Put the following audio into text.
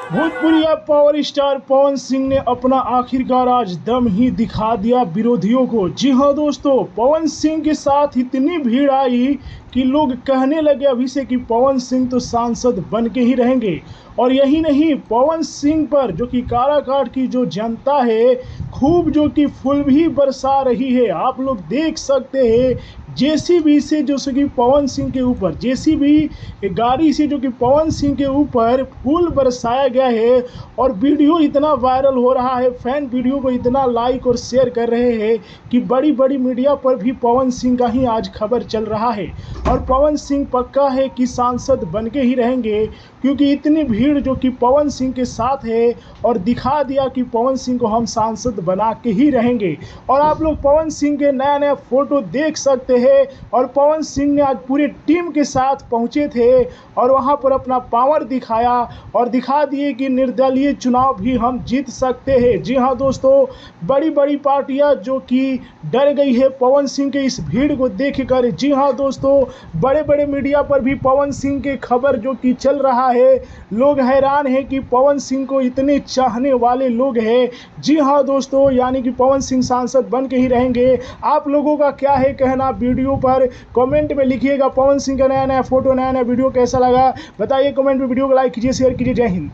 Bhojpuri power star Pawan Singh ने अपना आखिरकार आज दम ही दिखा दिया विरोधियों को। जी हाँ दोस्तों, पवन सिंह के साथ इतनी भीड़ आई कि लोग कहने लगे अभी से कि पवन सिंह तो सांसद बन के ही रहेंगे। और यही नहीं, पवन सिंह पर जो कि काराकाट की जो जनता है खूब जो कि फूल भी बरसा रही है। आप लोग देख सकते हैं जेसीबी से जो कि पवन सिंह के ऊपर, जेसीबी गाड़ी से जो कि पवन सिंह के ऊपर फूल बरसाया गया है। और वीडियो इतना वायरल हो रहा है, फैन वीडियो को इतना लाइक और शेयर कर रहे हैं कि बड़ी बड़ी मीडिया पर भी पवन सिंह का ही आज खबर चल रहा है। और पवन सिंह पक्का है कि सांसद बन के ही रहेंगे, क्योंकि इतनी भीड़ जो कि पवन सिंह के साथ है और दिखा दिया कि पवन सिंह को हम सांसद बना के ही रहेंगे। और आप लोग पवन सिंह के नया नया फोटो देख सकते हैं। और पवन सिंह ने आज पूरी टीम के साथ पहुंचे थे और वहां पर अपना पावर दिखाया और दिखा दिए कि निर्दलीय चुनाव भी हम जीत सकते हैं। जी हाँ दोस्तों, बड़ी बड़ी पार्टियां जो कि डर गई है पवन सिंह के इस भीड़ को देखकर। जी हाँ दोस्तों, बड़े बड़े मीडिया पर भी पवन सिंह के खबर जो कि चल रहा है। लोग हैरान हैं कि पवन सिंह को इतने चाहने वाले लोग हैं। जी हाँ दोस्तों, यानी कि पवन सिंह सांसद बन के ही रहेंगे। आप लोगों का क्या है कहना वीडियो पर कमेंट में लिखिएगा। पवन सिंह का नया नया फोटो, नया नया वीडियो कैसा लगा बताइए कमेंट में। वीडियो को लाइक कीजिए, शेयर कीजिए। जय हिंद।